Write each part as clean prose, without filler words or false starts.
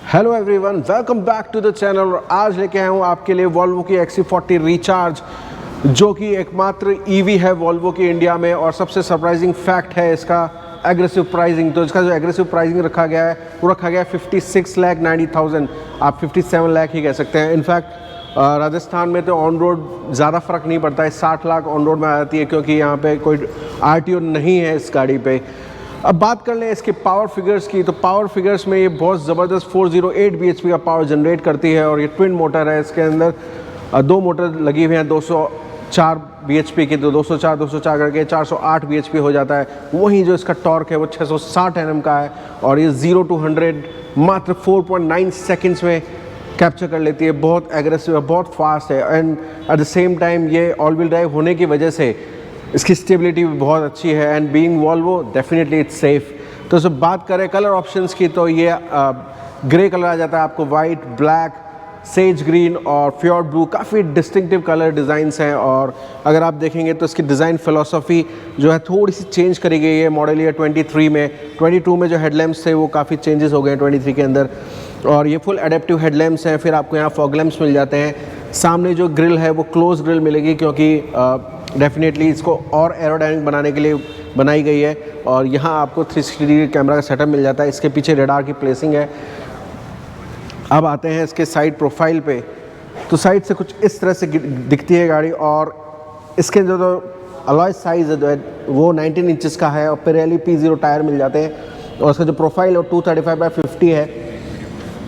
Hello everyone, welcome back to the channel. और आज लेके आया हूँ आपके लिए वॉल्वो की XC40 रिचार्ज, जो कि एकमात्र ईवी है वॉल्वो की इंडिया में। और सबसे सरप्राइजिंग फैक्ट है इसका एग्रेसिव प्राइसिंग। तो इसका जो एग्रेसिव प्राइसिंग रखा गया है वो रखा गया है 56,90,000, आप 57 लाख ही कह सकते हैं। इनफैक्ट राजस्थान में तो ऑन रोड ज़्यादा फ़र्क नहीं पड़ता है, 60 लाख ऑन रोड में आ जाती है, क्योंकि यहाँ पे कोई RTO नहीं है इस गाड़ी पे। अब बात कर लें इसके पावर फिगर्स की, तो पावर फिगर्स में ये बहुत ज़बरदस्त 408 bhp का पावर जनरेट करती है। और ये ट्विन मोटर है, इसके अंदर दो मोटर लगी हुई हैं 204 bhp की, तो 204 करके 408 bhp हो जाता है। वहीं जो इसका टॉर्क है वो 660 Nm का है, और ये 0 to 100 मात्र 4.9 सेकेंड्स में कैप्चर कर लेती है। बहुत एग्रेसिव है, बहुत फास्ट है, and at the same time ये ऑल व्हील ड्राइव होने की वजह से इसकी स्टेबिलिटी भी बहुत अच्छी है। And being Volvo definitely it's safe. तो जब बात करें कलर ऑप्शंस की, तो ये ग्रे कलर आ जाता है आपको, वाइट, ब्लैक, सेज ग्रीन और फ्योर्ड ब्लू। काफ़ी डिस्टिंक्टिव कलर डिज़ाइंस हैं। और अगर आप देखेंगे तो इसकी डिज़ाइन फ़िलोसफी जो है थोड़ी सी चेंज करी गई है मॉडल ईयर 23 में। 22 में जो हेडलैम्प्स थे वो काफ़ी चेंजेस हो गए हैं 23 के अंदर, और ये फुल एडेप्टिव हेडलैम्प्स हैं। फिर आपको यहाँ फॉग लैम्प्स मिल जाते हैं। सामने जो ग्रिल है वो क्लोज ग्रिल मिलेगी, क्योंकि डेफिनेटली इसको और एरोडायनेमिक बनाने के लिए बनाई गई है। और यहाँ आपको 360 डिग्री कैमरा का सेटअप मिल जाता है। इसके पीछे रडार की प्लेसिंग है। अब आते हैं इसके साइड प्रोफाइल पे, तो साइड से कुछ इस तरह से दिखती है गाड़ी। और इसके जो अलॉय साइज़ है वो 19 इंचज़ का है, और पिरेली P0 टायर मिल जाते हैं। और इसका जो प्रोफाइल है वो 235/50 है,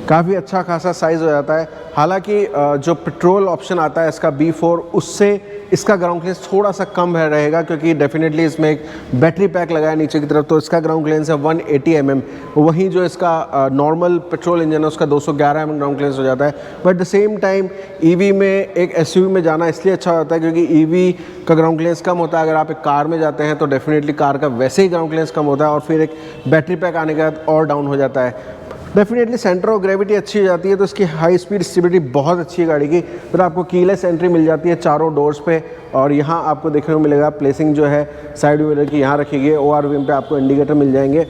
काफ़ी अच्छा खासा साइज़ हो जाता है। हालांकि जो पेट्रोल ऑप्शन आता है इसका B4, उससे इसका ग्राउंड क्लियरेंस थोड़ा सा कम रहेगा, क्योंकि डेफिनेटली इसमें एक बैटरी पैक लगा है नीचे की तरफ, तो इसका ग्राउंड क्लियरेंस है 180 mm। वहीं जो इसका नॉर्मल पेट्रोल इंजन है उसका 211 mm ग्राउंड क्लियरेंस हो जाता है। But the same time EV में एक SUV में जाना इसलिए अच्छा होता है क्योंकि ईवी का ग्राउंड क्लियरेंस कम होता है। अगर आप एक कार में जाते हैं तो डेफिनेटली कार का वैसे ही ग्राउंड क्लियरेंस कम होता है, और फिर एक बैटरी पैक आने के बाद और डाउन हो जाता है। डेफिनेटली सेंटर ऑफ ग्रेविटी अच्छी हो जाती है, तो इसकी हाई स्पीड स्टेबिलिटी बहुत अच्छी है गाड़ी की। फिर आपको कीलेस एंट्री मिल जाती है चारों डोर्स पे। और यहाँ आपको देखने को मिलेगा प्लेसिंग जो है साइड मिरर की यहाँ रखी गई है। ORVM पे आपको इंडिकेटर मिल जाएंगे।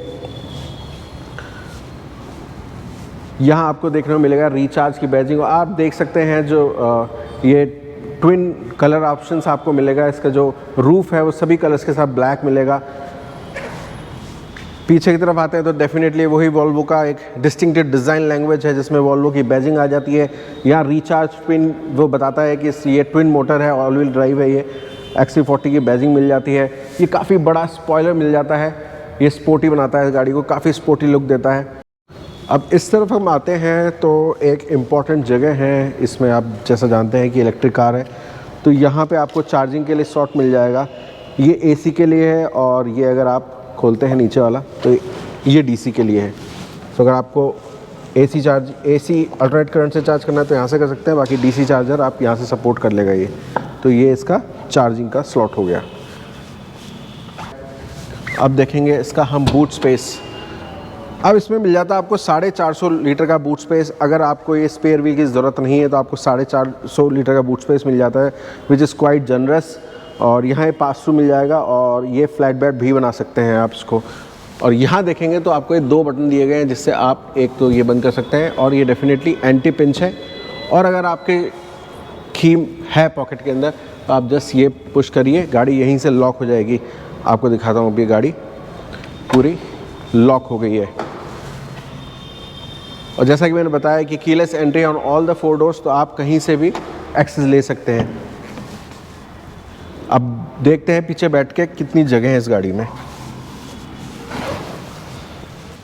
यहाँ आपको देखने को मिलेगा रिचार्ज की बैजिंग। आप देख सकते हैं जो ये ट्विन कलर ऑप्शंस आपको मिलेगा। इसका जो रूफ है वो सभी कलर्स के साथ ब्लैक मिलेगा। पीछे की तरफ आते हैं तो डेफिनेटली वही वॉल्वो का एक डिस्टिंक्टिव डिज़ाइन लैंग्वेज है, जिसमें वॉल्वो की बैजिंग आ जाती है। यहाँ रिचार्ज ट्विन वो बताता है कि ये ट्विन मोटर है, ऑल व्हील ड्राइव है। ये XC40 की बैजिंग मिल जाती है। ये काफ़ी बड़ा स्पॉइलर मिल जाता है, ये स्पोर्टी बनाता है गाड़ी को, काफ़ी स्पोर्टी लुक देता है। अब इस तरफ हम आते हैं तो एक इम्पॉर्टेंट जगह है इसमें। आप जैसा जानते हैं कि इलेक्ट्रिक कार है, तो यहाँ पर आपको चार्जिंग के लिए स्लॉट मिल जाएगा। ये AC के लिए है, और ये अगर आप खोलते हैं नीचे वाला तो ये DC के लिए है। तो अगर आपको AC अल्टरनेट करंट से चार्ज करना है तो यहाँ से कर सकते हैं, बाकी DC चार्जर आप यहाँ से सपोर्ट कर लेगा ये। तो ये इसका चार्जिंग का स्लॉट हो गया। अब देखेंगे इसका हम बूट स्पेस। अब इसमें मिल जाता है आपको 450 लीटर का बूट स्पेस। अगर आपको ये स्पेयर व्हील की ज़रूरत नहीं है तो आपको 450 लीटर का बूट स्पेस मिल जाता है, विच इज़ क्वाइट जनरस। और यहाँ ये पास थ्रू मिल जाएगा, और ये फ्लैट बेड भी बना सकते हैं आप इसको। और यहाँ देखेंगे तो आपको ये 2 बटन दिए गए हैं, जिससे आप एक तो ये बंद कर सकते हैं, और ये डेफिनेटली एंटी पिंच है। और अगर आपके खीम है पॉकेट के अंदर तो आप जस्ट ये पुश करिए, गाड़ी यहीं से लॉक हो जाएगी। आपको दिखाता हूँ, अभी गाड़ी पूरी लॉक हो गई है। और जैसा कि मैंने बताया कि keyless entry on all the 4 doors, तो आप कहीं से भी एक्सेस ले सकते हैं। अब देखते हैं पीछे बैठ के कितनी जगह है इस गाड़ी में।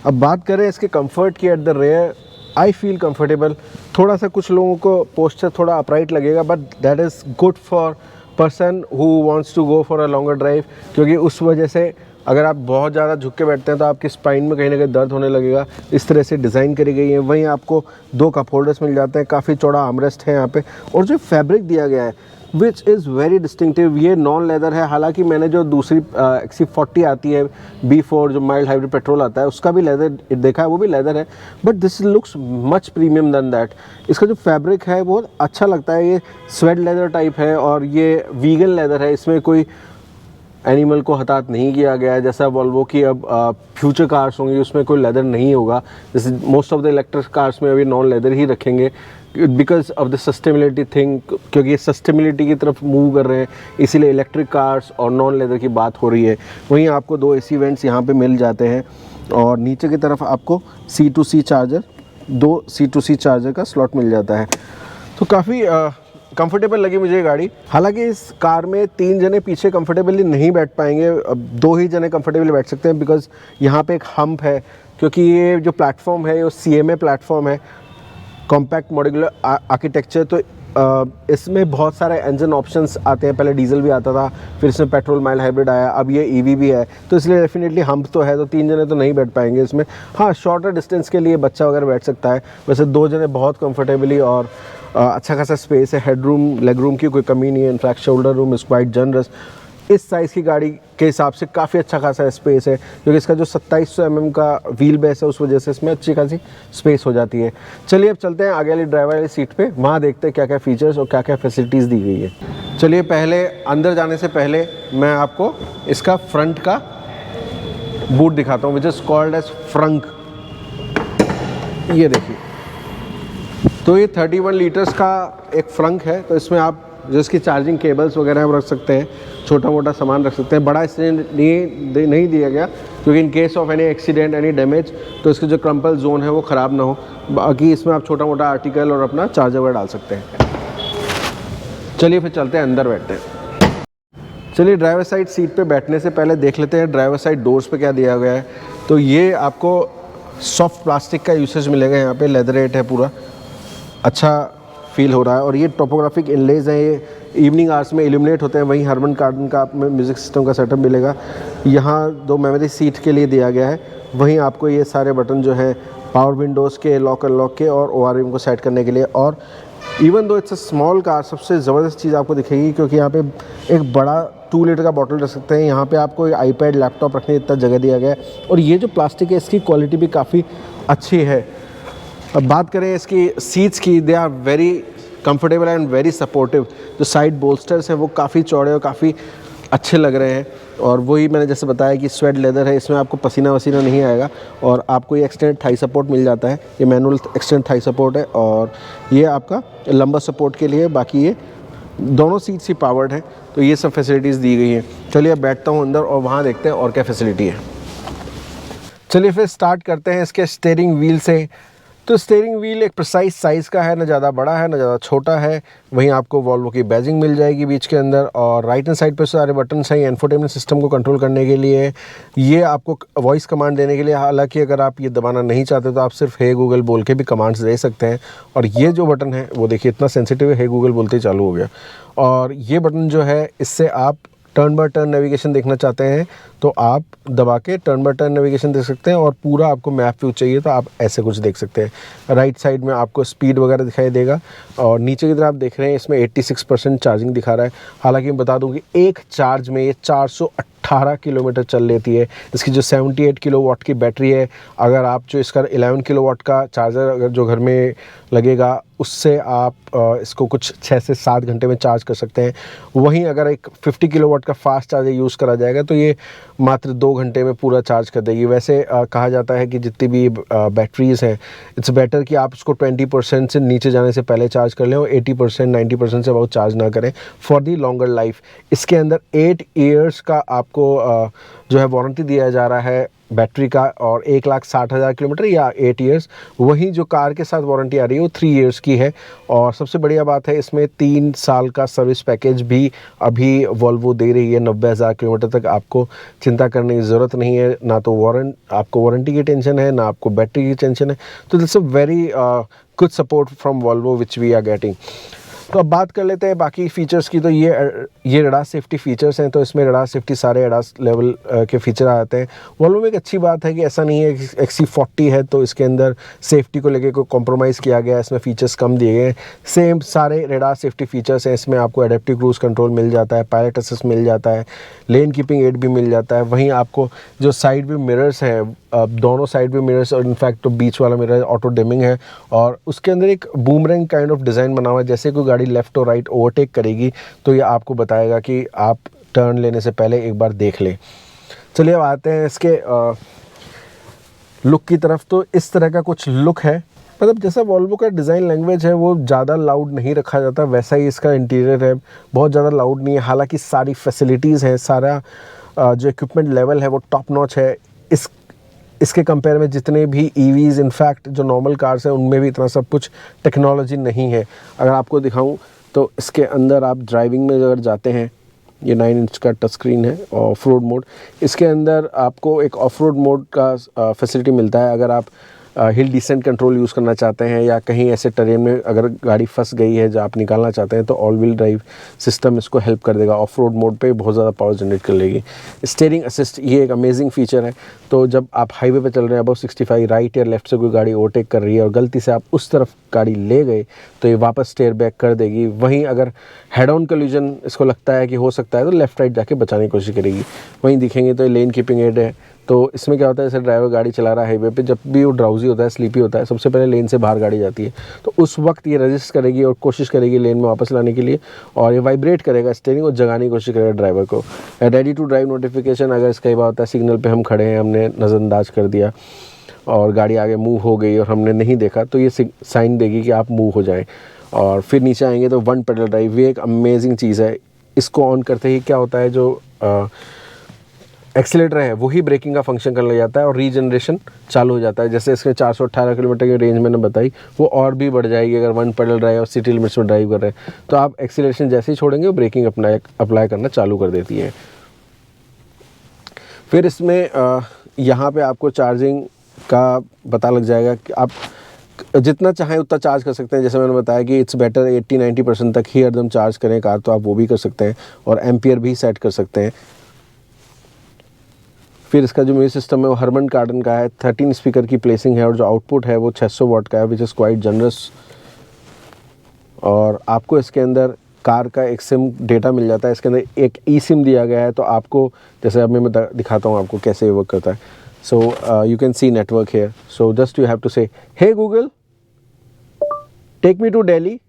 अब बात करें इसके कंफर्ट की, at the rear I feel comfortable. थोड़ा सा कुछ लोगों को पोस्चर थोड़ा अपराइट लगेगा, but that is good for person who wants to go for a longer drive, क्योंकि उस वजह से अगर आप बहुत ज़्यादा झुक के बैठते हैं तो आपकी स्पाइन में कहीं ना कहीं दर्द होने लगेगा। इस तरह से डिज़ाइन करी गई है। वहीं आपको 2 कप होल्डर्स मिल जाते हैं, काफ़ी चौड़ा आर्मरेस्ट है यहाँ पे। और जो फैब्रिक दिया गया है विच इज़ वेरी डिस्टिंक्टिव, ये नॉन लेदर है। हालांकि मैंने जो दूसरी XC40 आती है B4 जो माइल्ड हाइब्रिड पेट्रोल आता है, उसका भी लेदर देखा है, वो भी लेदर है, but this looks much premium than that. इसका जो फैब्रिक है बहुत अच्छा लगता है। ये स्वेट लेदर टाइप है, और ये वीगन लेदर है। इसमें कोई एनिमल को हताहत नहीं किया गया है, जैसा वॉल्वो की अब फ्यूचर कार्स होंगी उसमें कोई लेदर नहीं होगा। जैसे most of the electric cars में अभी नॉन लेदर ही रखेंगे because of the sustainability thing, क्योंकि ये सस्टेनेबिलिटी की तरफ मूव कर रहे हैं, इसीलिए इलेक्ट्रिक कार्स और नॉन लेदर की बात हो रही है। वहीं आपको 2 AC वेंट्स यहाँ पे मिल जाते हैं और नीचे की तरफ आपको C2C चार्जर, 2 C2C चार्जर का स्लॉट मिल जाता है। तो काफ़ी कंफर्टेबल लगी मुझे ये गाड़ी। हालांकि इस कार में 3 जने पीछे कंफर्टेबली नहीं बैठ पाएंगे, अब 2 ही जने कंफर्टेबली बैठ सकते हैं बिकॉज यहाँ पे एक हम्प है, क्योंकि ये जो प्लेटफॉर्म है वो CMA प्लेटफॉर्म है, कॉम्पैक्ट मॉड्यूलर आर्किटेक्चर। तो इसमें बहुत सारे इंजन ऑप्शंस आते हैं, पहले डीजल भी आता था, फिर इसमें पेट्रोल माइल हाइब्रिड आया, अब ये EV भी है, तो इसलिए डेफिनेटली हम्प तो है, तो 3 जने तो नहीं बैठ पाएंगे इसमें। हाँ, शॉर्टर डिस्टेंस के लिए बच्चा वगैरह बैठ सकता है, वैसे 2 जने बहुत कंफर्टेबली और अच्छा खासा स्पेस है, हेडरूम लेग रूम की कोई कमी नहीं है, in fact shoulder room is quite generous. इस साइज़ की गाड़ी के हिसाब से काफ़ी अच्छा खासा स्पेस है, क्योंकि इसका जो 2700 mm का व्हील बेस है उस वजह से इसमें अच्छी खासी स्पेस हो जाती है। चलिए अब चलते हैं आगे वाली ड्राइवर वाली सीट पे, वहाँ देखते हैं क्या क्या फीचर्स और क्या क्या फैसिलिटीज़ दी गई है। चलिए पहले अंदर जाने से पहले मैं आपको इसका फ्रंट का बूट दिखाता हूँ, which is called as frunk. ये देखिए, तो ये 31 लीटर्स का एक फ्रंक है, तो इसमें आप जो इसकी चार्जिंग केबल्स वगैरह रख सकते हैं, छोटा मोटा सामान रख सकते हैं। बड़ा इसलिए नहीं दिया गया क्योंकि in case of any accident, any damage, तो इसकी जो क्रम्पल जोन है वो ख़राब ना हो। बाकी इसमें आप छोटा मोटा आर्टिकल और अपना चार्जर वगैरह डाल सकते हैं। चलिए फिर चलते हैं अंदर, बैठते हैं। चलिए ड्राइवर साइड सीट पे बैठने से पहले देख लेते हैं ड्राइवर साइड डोर्स पे क्या दिया गया है। तो ये आपको सॉफ्ट प्लास्टिक का यूसेज मिलेगा, यहाँ पे लेदरेट है, पूरा अच्छा फील हो रहा है। और ये टोपोग्राफिक इनलेज हैं, ये इवनिंग आवर्स में इल्यूमिनेट होते हैं। वहीं हरमन कार्डन का आप में म्यूज़िक सिस्टम का सेटअप मिलेगा। यहाँ 2 मेमोरी सीट के लिए दिया गया है। वहीं आपको ये सारे बटन जो है पावर विंडोज़ के, लॉक अनलॉक के और ORM को सेट करने के लिए। और even though it's a small car, सबसे ज़बरदस्त चीज़ आपको दिखेगी क्योंकि यहाँ पे एक बड़ा 2 लीटर का बॉटल रख सकते हैं। यहाँ पे आपको एक iPad लैपटॉप रखने इतना जगह दिया गया है। और ये जो प्लास्टिक है इसकी क्वालिटी भी काफ़ी अच्छी है। अब बात करें इसकी सीट्स की, they are very comfortable and very supportive. जो साइड बोल्स्टर्स हैं वो काफ़ी चौड़े और काफ़ी अच्छे लग रहे हैं। और वही मैंने जैसे बताया कि स्वेट लेदर है, इसमें आपको पसीना वसीना नहीं आएगा। और आपको ये एक्सटेंड थाई सपोर्ट मिल जाता है, ये मैनुअल एक्सटेंड थाई सपोर्ट है और ये आपका लंबा सपोर्ट के लिए। बाकी ये दोनों सीट्स ही पावर्ड हैं, तो ये सब फैसिलिटीज़ दी गई हैं। चलिए अब बैठता हूँ अंदर और वहाँ देखते हैं और क्या फैसिलिटी है। चलिए फिर स्टार्ट करते हैं इसके स्टीयरिंग व्हील से। तो स्टीयरिंग व्हील एक प्रिसाइज साइज़ का है, ना ज़्यादा बड़ा है ना ज़्यादा छोटा है। वहीं आपको वॉल्वो की बैजिंग मिल जाएगी बीच के अंदर। और राइट हैंड साइड पर सारे बटन्स हैं इंफोटेनमेंट सिस्टम को कंट्रोल करने के लिए, ये आपको वॉइस कमांड देने के लिए। हालांकि अगर आप ये दबाना नहीं चाहते तो आप सिर्फ हे गूगल बोल के भी कमांड्स दे सकते हैं। और ये जो बटन है वो देखिए इतना सेंसिटिव है, हे गूगल बोलते ही चालू हो गया। और ये बटन जो है इससे आप टर्न बाय टर्न नेविगेशन देखना चाहते हैं तो आप दबा के टर्न बाय टर्न नेविगेशन देख सकते हैं। और पूरा आपको मैप व्यू चाहिए तो आप ऐसे कुछ देख सकते हैं। राइट साइड में आपको स्पीड वगैरह दिखाई देगा। और नीचे की तरफ आप देख रहे हैं इसमें 86% चार्जिंग दिखा रहा है। हालांकि मैं बता दूं कि एक चार्ज में ये 418 किलोमीटर चल लेती है। इसकी जो 78 किलोवाट की बैटरी है, अगर आप जो इसका 11 किलोवाट का चार्जर अगर जो घर में लगेगा उससे आप इसको कुछ 6 से 7 घंटे में चार्ज कर सकते हैं। वहीं अगर एक 50 किलोवाट का फास्ट चार्जर यूज़ करा जाएगा तो ये मात्र 2 घंटे में पूरा चार्ज कर देगी। वैसे कहा जाता है कि जितनी भी बैटरीज़ हैं इट्स बेटर कि आप उसको 20% से नीचे जाने से पहले चार्ज कर लें और 80% 90% से बहुत चार्ज ना करें फॉर दी लॉन्गर लाइफ। इसके अंदर 8 ईयर्स का आपको जो है वारंटी दिया जा रहा है बैटरी का, और 1,60,000 किलोमीटर या 8 ईयर्स। वहीं जो कार के साथ वारंटी आ रही है वो 3 ईयर्स की है। और सबसे बढ़िया बात है इसमें 3 साल का सर्विस पैकेज भी अभी वॉल्वो दे रही है। 90,000 किलोमीटर तक आपको चिंता करने की ज़रूरत नहीं है। ना तो आपको वारंटी की टेंशन है, ना आपको बैटरी की टेंशन है। तो this a very good support from Volvo which we are getting. तो अब बात कर लेते हैं बाकी फ़ीचर्स की। तो ये रडार सेफ्टी फ़ीचर्स हैं, तो इसमें रडार सेफ्टी सारे रडार लेवल के फ़ीचर आते हैं। वॉल्वो में एक अच्छी बात है कि ऐसा नहीं है कि XC40 है तो इसके अंदर सेफ्टी को लेके कोई कॉम्प्रोमाइज़ किया गया है, इसमें फ़ीचर्स कम दिए गए हैं। सेम सारे रडार सेफ्टी फ़ीचर्स हैं। इसमें आपको एडेप्टिव क्रूज़ कंट्रोल मिल जाता है, पायलट असिस्ट मिल जाता है, लेन कीपिंग एड भी मिल जाता है। वहीं आपको जो साइड व्यू मिरर्स हैं, दोनों साइड व्यू मिरर्स और इनफैक्ट तो बीच वाला मिरर ऑटो डिमिंग है। और उसके अंदर एक बूमरैंग काइंड ऑफ डिज़ाइन बना हुआ है, जैसे कोई गाड़ी लेफ़्ट और राइट ओवरटेक करेगी तो ये आपको बताएगा कि आप टर्न लेने से पहले एक बार देख लें। चलिए अब आते हैं इसके लुक की तरफ। तो इस तरह का कुछ लुक है, मतलब जैसा वॉल्वो का डिज़ाइन लैंग्वेज है वो ज़्यादा लाउड नहीं रखा जाता, वैसा ही इसका इंटीरियर है, बहुत ज़्यादा लाउड नहीं है। हालांकि सारी फैसिलिटीज़ हैं, सारा जो इक्विपमेंट लेवल है वो टॉप नॉच है। इसके कंपेयर में जितने भी ईवीज़, इनफैक्ट जो नॉर्मल कार्स हैं उनमें भी इतना सब कुछ टेक्नोलॉजी नहीं है। अगर आपको दिखाऊं तो इसके अंदर आप ड्राइविंग में अगर जाते हैं, ये 9 इंच का टच स्क्रीन है, ऑफ रोड मोड। इसके अंदर आपको एक ऑफ रोड मोड का फैसिलिटी मिलता है। अगर आप हिल डिसेंट कंट्रोल यूज़ करना चाहते हैं या कहीं ऐसे टेरेन में अगर गाड़ी फंस गई है जो आप निकालना चाहते हैं, तो ऑल व्हील ड्राइव सिस्टम इसको हेल्प कर देगा। ऑफ रोड मोड पे बहुत ज़्यादा पावर जनरेट कर लेगी। स्टीयरिंग असिस्ट ये एक अमेजिंग फीचर है। तो जब आप हाईवे पे चल रहे हैं अबव 65, राइट या लेफ्ट से कोई गाड़ी ओवरटेक कर रही है और गलती से आप उस तरफ गाड़ी ले गए तो ये वापस स्टेयर बैक कर देगी। वहीं अगर हेड ऑन कोलिजन इसको लगता है कि हो सकता है तो लेफ्ट राइट जाके बचाने की कोशिश करेगी। वहीं दिखेंगे तो लेन कीपिंग एड है। तो इसमें क्या होता है, जैसे ड्राइवर गाड़ी चला रहा है हाईवे पे, जब भी वो ड्राउजी होता है, स्लीपी होता है, सबसे पहले लेन से बाहर गाड़ी जाती है, तो उस वक्त ये रजिस्ट करेगी और कोशिश करेगी लेन में वापस लाने के लिए, और ये वाइब्रेट करेगा स्टीयरिंग और जगाने की कोशिश करेगा ड्राइवर को। रेडी टू ड्राइव नोटिफिकेशन, अगर इसका ये बात होता है सिग्नल पे हम खड़े हैं, हमने नज़रअंदाज कर दिया और गाड़ी आगे मूव हो गई और हमने नहीं देखा, तो ये साइन देगी कि आप मूव हो जाएँ। और फिर नीचे आएंगे तो वन पेडल ड्राइव, ये एक अमेजिंग चीज़ है। इसको ऑन करते ही क्या होता है, जो एक्सीलेटर है वही ब्रेकिंग का फंक्शन करने लग जाता है और रीजनरेशन चालू हो जाता है। जैसे इसके 418 किलोमीटर की रेंज मैंने बताई, वो और भी बढ़ जाएगी अगर वन पेडल ड्राइव और सिटी लिमिट्स में ड्राइव कर रहे हैं। तो आप एक्सीलरेशन जैसे ही छोड़ेंगे वो ब्रेकिंग अप्लाई करना चालू कर देती है। फिर इसमें यहाँ पे आपको चार्जिंग का पता लग जाएगा कि आप जितना चाहें उतना चार्ज कर सकते हैं। जैसे मैंने बताया कि इट्स बेटर 80-90% तक ही हरदम चार्ज करें कार, तो आप वो भी कर सकते हैं और एम्पियर भी सेट कर सकते हैं। फिर इसका जो म्यूजिक सिस्टम है वो हरमन कार्डन का है, 13 स्पीकर की प्लेसिंग है और जो आउटपुट है वो 600 वाट का है, विच इज़ क्वाइट जनरस। और आपको इसके अंदर कार का एक सिम डेटा मिल जाता है। इसके अंदर एक ई सिम दिया गया है, तो आपको जैसे अब मैं दिखाता हूँ आपको कैसे वर्क करता है। So you can see network here, so just you have to say hey Google take me to Delhi,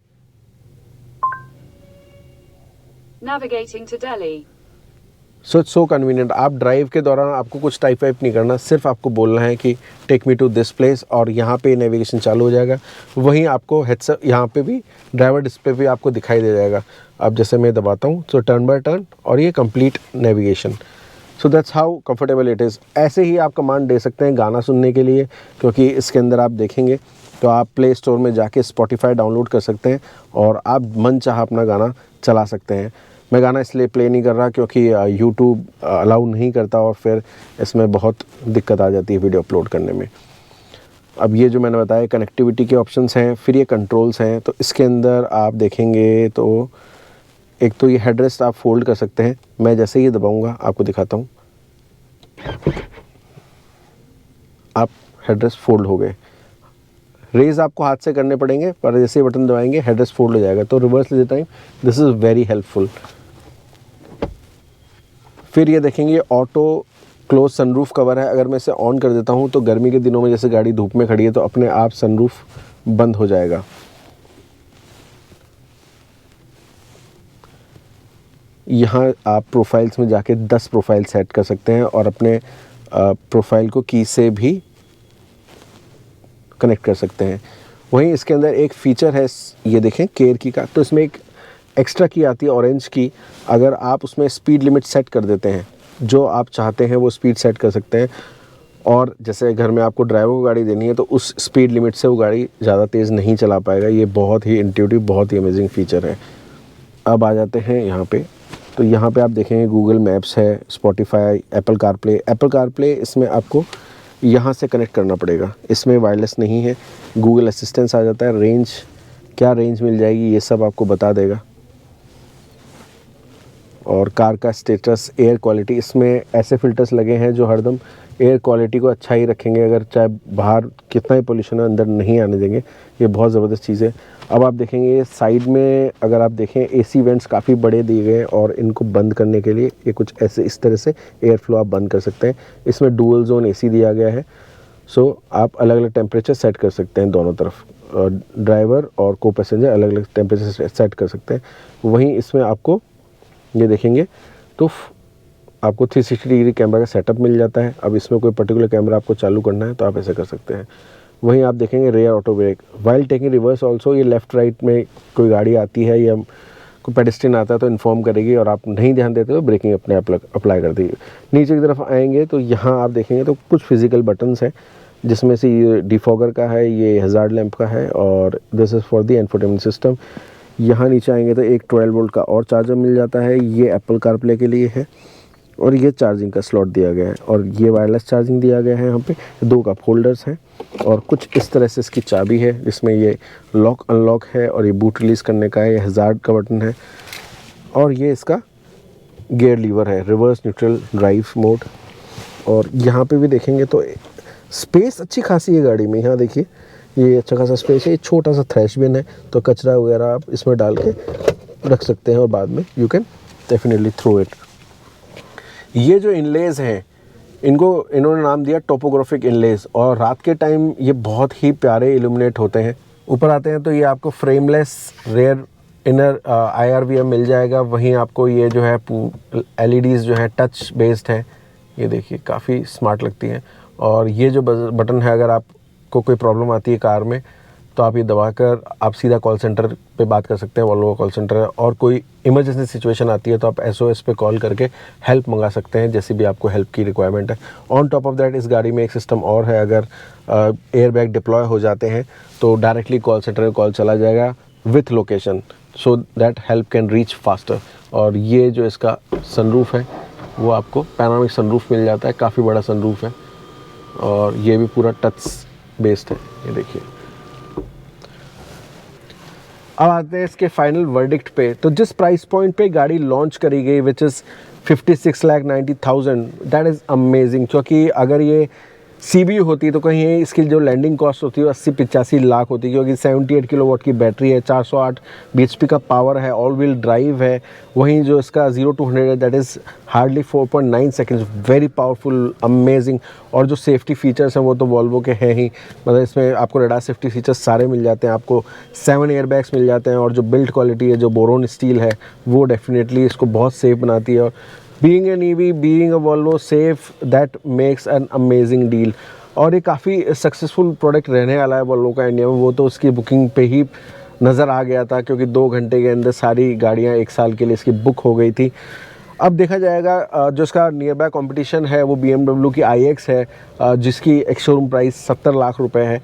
navigating to Delhi। So it's so convenient. आप ड्राइव के दौरान आपको कुछ टाइप वाइप नहीं करना, सिर्फ आपको बोलना है कि take me to this place और यहाँ पे नेविगेशन चालू हो जाएगा। वहीं आपको हेडसेट यहाँ पे भी ड्राइवर डिस्प्ले पे आपको दिखाई दे जाएगा। अब जैसे मैं दबाता हूँ तो टर्न बाय टर्न और ये complete navigation. So that's how comfortable it is. ऐसे ही आप कमांड दे सकते हैं गाना सुनने के लिए, क्योंकि इसके अंदर आप देखेंगे तो आप प्ले स्टोर में जाके स्पॉटिफाई डाउनलोड कर सकते हैं और आप मन चाह अपना गाना चला सकते हैं। मैं गाना इसलिए प्ले नहीं कर रहा क्योंकि यूट्यूब अलाउ नहीं करता और फिर इसमें बहुत दिक्कत आ जाती है वीडियो अपलोड करने में। अब ये जो मैंने बताया कनेक्टिविटी के ऑप्शंस हैं, फिर ये कंट्रोल्स हैं। तो इसके अंदर आप देखेंगे तो एक तो ये हेडरेस्ट आप फोल्ड कर सकते हैं। मैं जैसे ही दबाऊंगा आपको दिखाता हूँ, आप हेडरेस्ट फोल्ड हो गए। रेज आपको हाथ से करने पड़ेंगे, पर जैसे बटन दबाएंगे हेडरेस्ट फोल्ड हो जाएगा। तो रिवर्स ले time this is very helpful. फिर ये देखेंगे ऑटो क्लोज सनरूफ कवर है। अगर मैं इसे ऑन कर देता हूँ तो गर्मी के दिनों में जैसे गाड़ी धूप में खड़ी है तो अपने आप सनरूफ बंद हो जाएगा। यहाँ आप प्रोफाइल्स में जाके 10 प्रोफाइल सेट कर सकते हैं और अपने प्रोफाइल को की से भी कनेक्ट कर सकते हैं। वहीं इसके अंदर एक फ़ीचर है, ये देखें केयर की का, तो इसमें एक एक्स्ट्रा की आती है ऑरेंज की। अगर आप उसमें स्पीड लिमिट सेट कर देते हैं, जो आप चाहते हैं वो स्पीड सेट कर सकते हैं। और जैसे घर में आपको ड्राइवर को गाड़ी देनी है तो उस स्पीड लिमिट से वो गाड़ी ज़्यादा तेज़ नहीं चला पाएगा। ये बहुत ही इंट्यूटिव, बहुत ही अमेजिंग फ़ीचर है। अब आ जाते हैं यहाँ पे, तो यहाँ पे आप देखेंगे गूगल मैप्स है, स्पॉटिफाई, एप्पल कारप्ले। इसमें आपको यहाँ से कनेक्ट करना पड़ेगा, इसमें वायरलेस नहीं है। गूगल असिस्टेंस आ जाता है, रेंज क्या रेंज मिल जाएगी ये सब आपको बता देगा। और कार का स्टेटस, एयर क्वालिटी, इसमें ऐसे फ़िल्टर्स लगे हैं जो हरदम एयर क्वालिटी को अच्छा ही रखेंगे। अगर चाहे बाहर कितना ही पोल्यूशन है अंदर नहीं आने देंगे। ये बहुत ज़बरदस्त चीज़ है। अब आप देखेंगे साइड में, अगर आप देखें एसी वेंट्स काफ़ी बड़े दिए गए हैं और इनको बंद करने के लिए ये कुछ ऐसे इस तरह से एयर फ्लो आप बंद कर सकते हैं। इसमें डुअल जोन एसी दिया गया है। सो आप अलग अलग टेम्परेचर सेट कर सकते हैं दोनों तरफ, ड्राइवर और को पैसेंजर अलग अलग टेम्परेचर सेट कर सकते हैं। वहीं इसमें आपको ये देखेंगे तो आपको 360 डिग्री कैमरा का सेटअप मिल जाता है। अब इसमें कोई पर्टिकुलर कैमरा आपको चालू करना है तो आप ऐसे कर सकते हैं। वहीं आप देखेंगे rear auto brake, while taking reverse also, ये लेफ्ट राइट में कोई गाड़ी आती है या कोई पेडेस्ट्रियन आता है तो इन्फॉर्म करेगी और आप नहीं ध्यान देते तो ब्रेकिंग अपने आप अप्लाई कर देगी। नीचे की तरफ आएंगे तो यहाँ आप देखेंगे तो कुछ फिजिकल बटन्स हैं, जिसमें से ये डिफॉगर का है, ये हज़ार्ड लैंप का है और this is for the infotainment system. यहाँ नीचे आएंगे तो एक 12 वोल्ट का और चार्जर मिल जाता है, ये एप्पल कारप्ले के लिए है और ये चार्जिंग का स्लॉट दिया गया है और ये वायरलेस चार्जिंग दिया गया है। यहाँ पे 2 कप होल्डर्स हैं और कुछ इस तरह से इसकी चाबी है, जिसमें ये लॉक अनलॉक है और ये बूट रिलीज़ करने का है, ये हज़ार्ड का बटन है और ये इसका गियर लीवर है, रिवर्स न्यूट्रल ड्राइव मोड। और यहाँ पे भी देखेंगे तो स्पेस अच्छी खासी है गाड़ी में। यहाँ देखिए ये अच्छा खासा स्पेस है, ये छोटा सा थ्रैश बिन है तो कचरा वगैरह आप इसमें डाल के रख सकते हैं और बाद में you can definitely throw it. ये जो इनलेज हैं इन्होंने नाम दिया टोपोग्राफिक इनलेज और रात के टाइम ये बहुत ही प्यारे इल्यूमिनेट होते हैं। ऊपर आते हैं तो ये आपको फ्रेमलेस रेयर इनर IRVM मिल जाएगा। वहीं आपको ये जो है LEDs जो है टच बेस्ड है, ये देखिए काफ़ी स्मार्ट लगती हैं। और ये जो बटन है, अगर आपको कोई प्रॉब्लम आती है कार में तो आप ये दबाकर आप सीधा कॉल सेंटर पे बात कर सकते हैं, वॉल्वो कॉल सेंटर है। और कोई इमरजेंसी सिचुएशन आती है तो आप SOS पे कॉल करके हेल्प मंगा सकते हैं, जैसे भी आपको हेल्प की रिक्वायरमेंट है। ऑन टॉप ऑफ दैट इस गाड़ी में एक सिस्टम और है, अगर एयर बैग डिप्लॉय हो जाते हैं तो डायरेक्टली कॉल सेंटर में कॉल चला जाएगा with location, so that help can reach faster. और ये जो इसका सनरूफ है वो आपको पैनोरामिक सनरूफ मिल जाता है, काफ़ी बड़ा सनरूफ है और ये भी पूरा टच बेस्ड है, ये देखिए। अब आते हैं इसके फाइनल वर्डिक्ट पे। तो जिस प्राइस पॉइंट पे गाड़ी लॉन्च करी गई which is 56,90,000, that is amazing. क्योंकि अगर ये CBU होती तो कहीं इसकी जो लैंडिंग कॉस्ट होती है 80-85 लाख होती, क्योंकि 78 किलोवाट की बैटरी है, 408 bhp का पावर है, ऑल व्हील ड्राइव है। वहीं जो इसका 0 to 100 है that is hardly 4.9 seconds, very powerful, amazing. और जो सेफ्टी फीचर्स हैं वो तो वॉल्वो के हैं ही, मतलब इसमें आपको रेडार सेफ्टी फीचर्स सारे मिल जाते हैं, आपको 7 एयरबैग्स मिल जाते हैं और जो बिल्ड क्वालिटी है, जो बोरोन स्टील है, वो डेफिनेटली इसको बहुत सेफ बनाती है। और being an EV, being a Volvo safe, that makes an amazing deal। और ये काफ़ी सक्सेसफुल प्रोडक्ट रहने वाला है वॉल्वो का इंडिया में, वो तो उसकी बुकिंग पे ही नज़र आ गया था, क्योंकि 2 घंटे के अंदर सारी गाड़ियाँ 1 साल के लिए इसकी बुक हो गई थी। अब देखा जाएगा जो इसका नियर बाय कॉम्पिटिशन है वो BMW की iX है, जिसकी एक शोरूम प्राइस 70 लाख रुपए है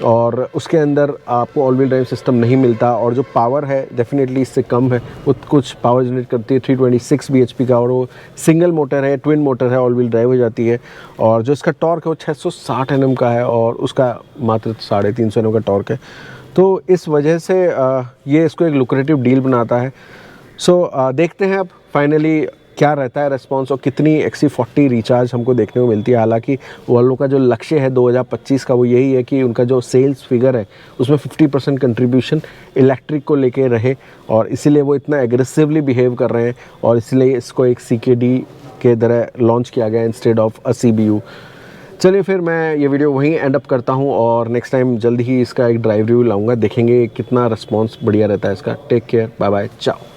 और उसके अंदर आपको ऑल व्हील ड्राइव सिस्टम नहीं मिलता। और जो पावर है डेफिनेटली इससे कम है, वो कुछ पावर जनरेट करती है 326 bhp का, और वो सिंगल मोटर है, ट्विन मोटर है, ऑल व्हील ड्राइव हो जाती है। और जो इसका टॉर्क है वो 660 Nm का है और उसका मात्र 350 Nm का टॉर्क है। तो इस वजह से ये इसको एक लुक्रेटिव डील बनाता है। सो देखते हैं अब फाइनली क्या रहता है रेस्पॉन्स और कितनी XC40 रिचार्ज हमको देखने को मिलती है। हालांकि वॉल्वो का जो लक्ष्य है 2025 का वो यही है कि उनका जो सेल्स फिगर है उसमें 50% कंट्रीब्यूशन इलेक्ट्रिक को लेके रहे, और इसीलिए वो इतना एग्रेसिवली बिहेव कर रहे हैं और इसलिए इसको एक CKD के तरह लॉन्च किया गया इंस्टेड ऑफ अ CBU। चलिए फिर मैं ये वीडियो वहीं एंड अप करता हूँ और नेक्स्ट टाइम जल्दी ही इसका एक ड्राइव रिव्यू लाऊंगा, देखेंगे कितना रिस्पॉन्स बढ़िया रहता है इसका। टेक केयर, बाय बाय, चाओ।